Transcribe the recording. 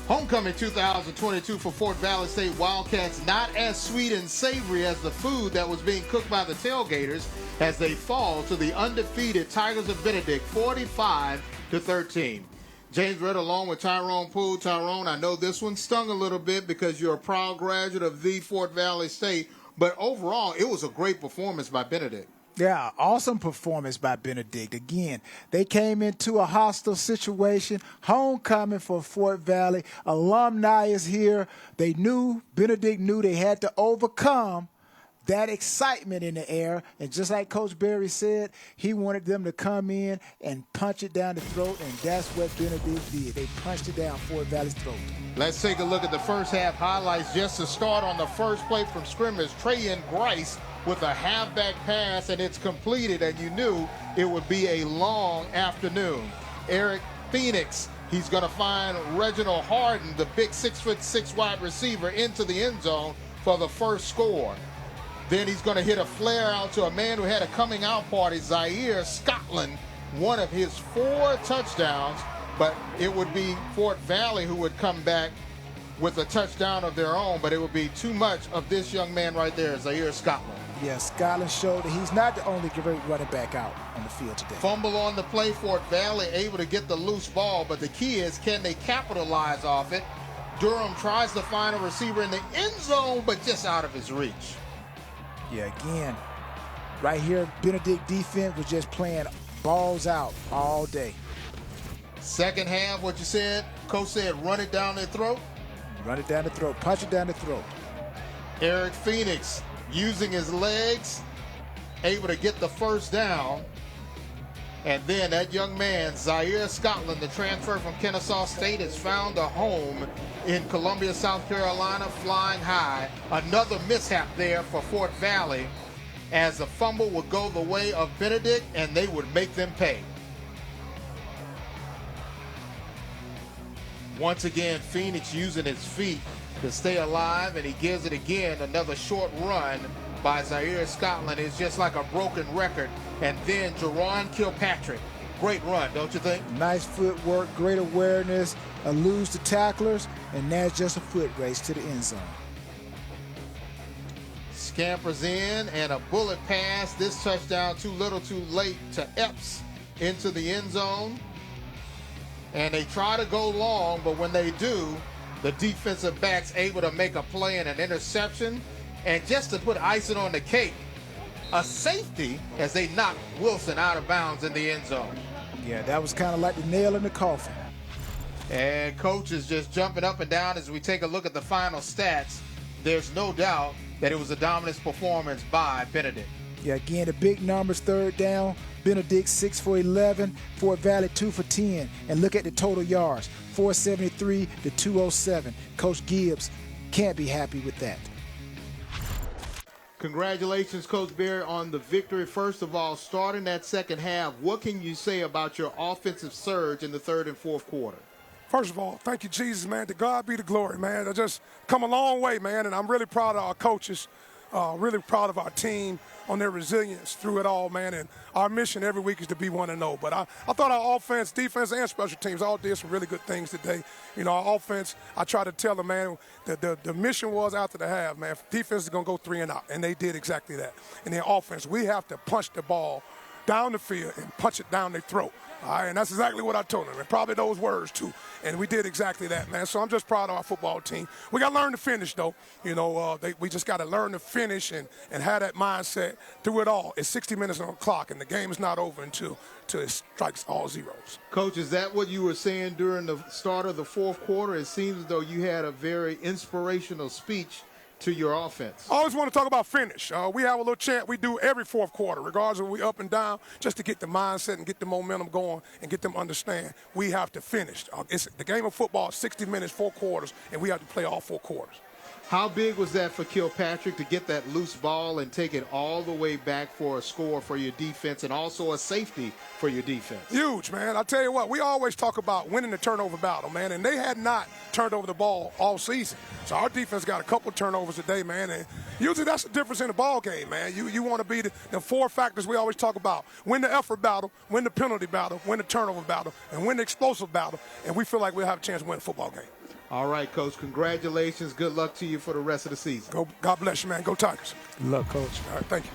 Homecoming 2022 for Fort Valley State Wildcats, not as sweet and savory as the food that was being cooked by the tailgaters as they fall to the undefeated Tigers of Benedict 45-13. James Red along with Tyrone Poole. Tyrone, I know this one stung a little bit because you're a proud graduate of the Fort Valley State, but overall it was a great performance by Benedict. Yeah, awesome performance by Benedict. Again, they came into a hostile situation, homecoming for Fort Valley. Alumni is here. Benedict knew they had to overcome that excitement in the air. And just like Coach Berry said, he wanted them to come in and punch it down the throat, and that's what Benedict did. They punched it down Fort Valley's throat. Let's take a look at the first half highlights. Just to start on the first play from scrimmage, Trayan Grice with a halfback pass, and it's completed, and you knew it would be a long afternoon. Eric Phoenix, he's going to find Reginald Harden, the big 6'6" wide receiver, into the end zone for the first score. Then he's going to hit a flare out to a man who had a coming out party, Zaire Scotland, one of his 4 touchdowns, but it would be Fort Valley who would come back with a touchdown of their own, but it would be too much of this young man right there, Zaire Scotland. Yeah, Scotland showed that he's not the only great running back out on the field today. Fumble on the play, Fort Valley able to get the loose ball, but the key is, can they capitalize off it? Durham tries to find a receiver in the end zone, but just out of his reach. Yeah, again, right here, Benedict defense was just playing balls out all day. Second half, what you said, Coach said, run it down their throat? Run it down the throat, punch it down the throat. Eric Phoenix using his legs, able to get the first down. And then that young man, Zaire Scotland, the transfer from Kennesaw State, has found a home in Columbia, South Carolina, flying high. Another mishap there for Fort Valley, as the fumble would go the way of Benedict, and they would make them pay. Once again, Phoenix using his feet to stay alive, and he gives it again. Another short run by Zaire Scotland is just like a broken record. And then Jerron Kilpatrick, great run, don't you think? Nice footwork, great awareness, eludes the tacklers, and that's just a foot race to the end zone. Scampers in, and a bullet pass. This touchdown too little too late to Epps into the end zone. And they try to go long, but when they do, the defensive backs able to make a play and an interception. And just to put icing on the cake, a safety as they knock Wilson out of bounds in the end zone. Yeah, that was kind of like the nail in the coffin. And Coach is just jumping up and down as we take a look at the final stats. There's no doubt that it was a dominant performance by Benedict. Yeah, again, the big numbers, third down. Benedict 6 for 11, Fort Valley 2 for 10. And look at the total yards, 473 to 207. Coach Gibbs can't be happy with that. Congratulations, Coach Berry, on the victory. First of all, starting that second half, what can you say about your offensive surge in the third and fourth quarter? First of all, thank you, Jesus, man. To God be the glory, man. I just come a long way, man, and I'm really proud of our coaches, really proud of our team on their resilience through it all, man. And our mission every week is to be 1-0. But I thought our offense, defense, and special teams all did some really good things today. You know, our offense, I tried to tell them, man, the mission was after the half, man, defense is going to go 3 and out. And they did exactly that. And then offense, we have to punch the ball down the field and punch it down their throat. All right, and that's exactly what I told them, and probably those words too. And we did exactly that, man. So I'm just proud of our football team. We got to learn to finish, though. You know, we just got to learn to finish and have that mindset through it all. It's 60 minutes on the clock, and the game is not over until it strikes all zeros. Coach, is that what you were saying during the start of the fourth quarter? It seems as though you had a very inspirational speech to your offense. I always want to talk about finish. We have a little chant we do every fourth quarter, regardless of we up and down, just to get the mindset and get the momentum going and get them to understand we have to finish. It's the game of football, 60 minutes, 4 quarters, and we have to play all 4 quarters. How big was that for Kilpatrick to get that loose ball and take it all the way back for a score for your defense and also a safety for your defense? Huge, man. I tell you what, we always talk about winning the turnover battle, man, and they had not turned over the ball all season. So our defense got a couple turnovers today, man, and usually that's the difference in the ball game, man. You want to be the 4 factors we always talk about. Win the effort battle, win the penalty battle, win the turnover battle, and win the explosive battle, and we feel like we'll have a chance to win a football game. All right, Coach. Congratulations. Good luck to you for the rest of the season. God bless you, man. Go Tigers. Good luck, Coach. All right, thank you.